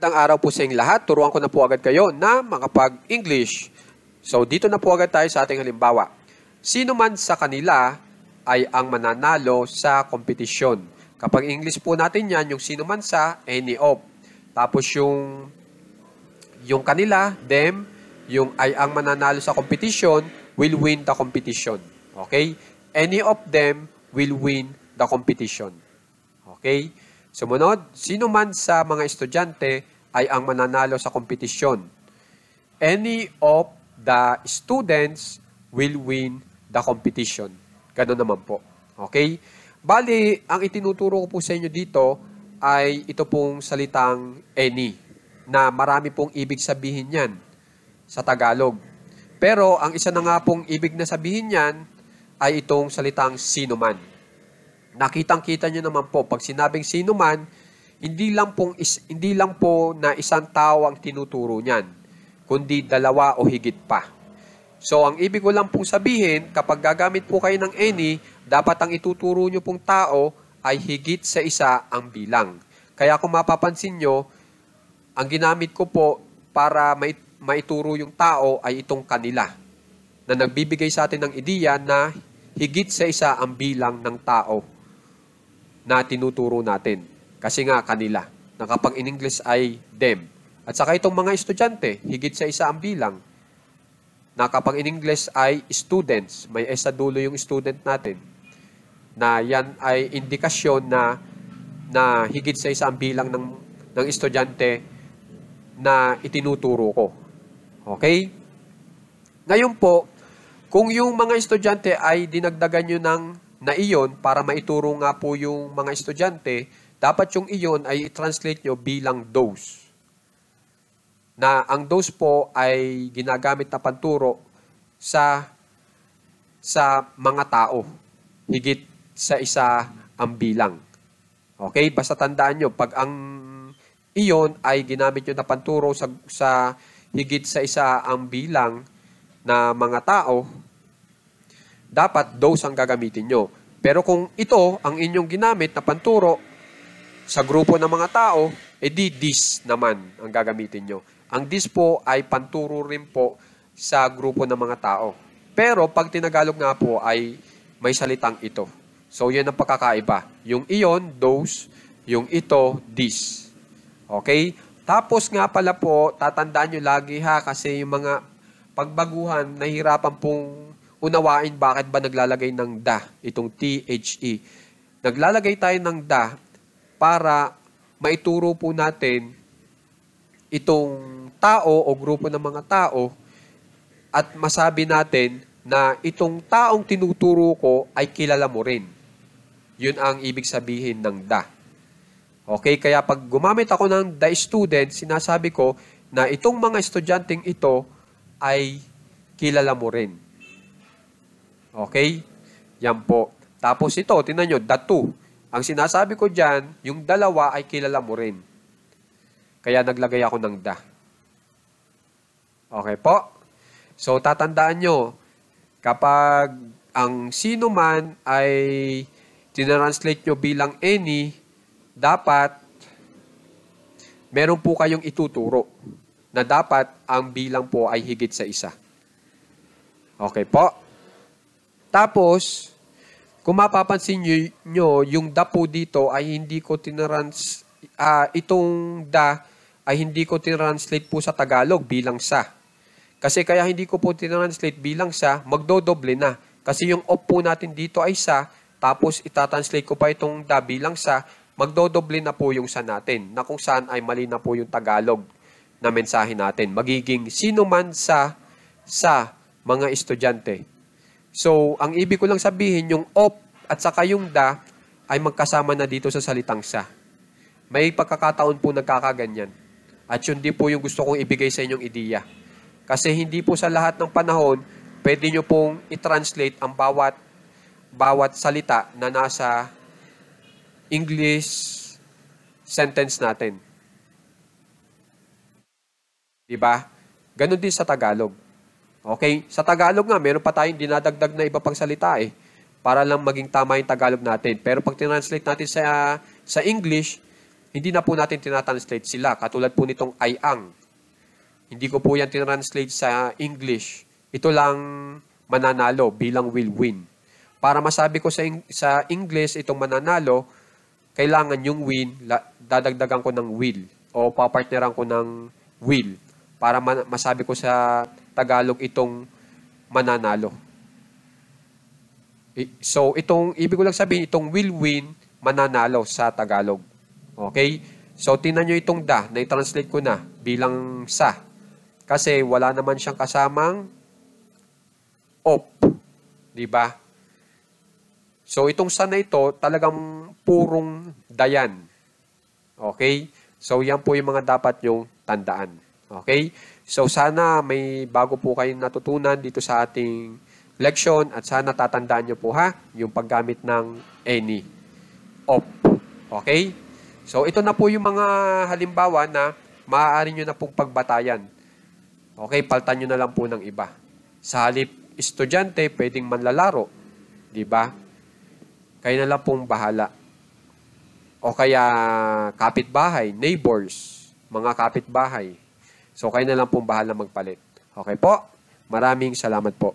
Magandang araw po sa inyong lahat. Turuan ko na po agad kayo na makapag-English. So, dito na po agad tayo sa ating halimbawa. Sino man sa kanila ay ang mananalo sa kompetisyon. Kapag English po natin yan, yung sino man sa, any of. Tapos yung kanila, them, yung ay ang mananalo sa competition, will win the competition. Okay? Any of them will win the competition. Okay? Sumunod, sino man sa mga estudyante ay ang mananalo sa kompetisyon. Any of the students will win the competition. Ganun naman po. Okay? Bali, ang itinuturo ko po sa inyo dito ay ito pong salitang any na marami pong ibig sabihin yan sa Tagalog. Pero ang isa na nga pong ibig na sabihin yan ay itong salitang sino man. Nakitang-kita nyo naman po, pag sinabing sino man, hindi lang po na isang tao ang tinuturo niyan, kundi dalawa o higit pa. So, ang ibig ko lang pong sabihin, kapag gagamit po kayo ng any, dapat ang ituturo nyo pong tao ay higit sa isa ang bilang. Kaya kung mapapansin nyo, ang ginamit ko po para maituro yung tao ay itong kanila, na nagbibigay sa atin ng ideya na higit sa isa ang bilang ng tao na tinuturo natin. Kasi nga kanila, na kapag in English ay them. At saka itong mga estudyante, higit sa isa ang bilang. Na kapag in English ay students, may S sa dulo yung student natin. Na yan ay indikasyon na higit sa isa ang bilang ng estudyante na itinuturo ko. Okay? Ngayon po, kung yung mga estudyante ay dinagdagan nyo ng na iyon para maituro nga po yung mga estudyante, dapat yung iyon ay i-translate nyo bilang those. Na ang those po ay ginagamit na panturo sa mga tao. Higit sa isa ang bilang. Okay? Basta tandaan nyo, pag ang iyon ay ginamit nyo na panturo sa higit sa isa ang bilang na mga tao, dapat those ang gagamitin nyo. Pero kung ito ang inyong ginamit na panturo sa grupo ng mga tao, edi this naman ang gagamitin nyo. Ang this po ay panturo rin po sa grupo ng mga tao. Pero pag tinagalog nga po ay may salitang ito. So yan ang pagkakaiba. Yung iyon, those, yung ito, this. Okay? Tapos nga pala po, tatandaan nyo lagi ha, kasi yung mga pagbaguhan, nahihirapan pong unawain bakit ba naglalagay ng da, itong THE. Naglalagay tayo ng da para maituro po natin itong tao o grupo ng mga tao at masabi natin na itong taong tinuturo ko ay kilala mo rin. Yun ang ibig sabihin ng da. Okay, kaya pag gumamit ako ng the student, sinasabi ko na itong mga estudyanteng ito ay kilala mo rin. Okay? Yan po. Tapos ito, tingnan nyo, the two. Ang sinasabi ko dyan, yung dalawa ay kilala mo rin. Kaya naglagay ako ng da. Okay po? So, tatandaan nyo, kapag ang sino man ay tinranslate nyo bilang any, dapat meron po kayong ituturo na dapat ang bilang po ay higit sa isa. Okay po? Tapos, kung mapapansin nyo, yung da po dito ay hindi ko itong da ay hindi ko tinranslate po sa Tagalog bilang sa. Kasi kaya hindi ko po tinranslate bilang sa, magdodoble na. Kasi yung of po natin dito ay sa, tapos itatranslate ko pa itong da bilang sa, magdodoble na po yung sa natin, na kung saan ay mali na po yung Tagalog na mensahe natin. Magiging sino man sa mga estudyante. So, ang ibig ko lang sabihin, yung of at saka yung da ay magkasama na dito sa salitang sa. May pagkakataon po nagkakaganyan. At yun din po yung gusto kong ibigay sa inyong ideya. Kasi hindi po sa lahat ng panahon, pwede nyo pong i-translate ang bawat salita na nasa English sentence natin. Diba? Ganon din sa Tagalog. Okay? Sa Tagalog nga, meron pa tayong dinadagdag na iba pang salita para lang maging tama yung Tagalog natin. Pero pag tinranslate natin sa English, hindi na po natin tinatranslate sila. Katulad po nitong I ang. Hindi ko po yan tinranslate sa English. Ito lang mananalo bilang will win. Para masabi ko sa English itong mananalo, kailangan yung win, dadagdagan ko ng will o papartneran ko ng will para masabi ko sa Tagalog itong mananalo. So, ibig ko lang sabihin, itong will win, mananalo sa Tagalog. Okay? So, tingnan nyo itong da, na-translate ko na bilang sa. Kasi wala naman siyang kasamang op. Diba? So, itong sa na ito, talagang purong dayan. Okay? So, yan po yung mga dapat nyong tandaan. Okay? So, sana may bago po kayong natutunan dito sa ating leksyon at sana tatandaan nyo po ha, yung paggamit ng any, op. Okay? So, ito na po yung mga halimbawa na maaari nyo na pong pagbatayan. Okay? Paltan nyo na lang po ng iba. Sa halip estudyante, pwedeng manlalaro. Diba? Kayo na lang pong bahala. O kaya kapitbahay, neighbors, mga kapitbahay. So, kayo na lang pong bahala magpalit. Okay po? Maraming salamat po.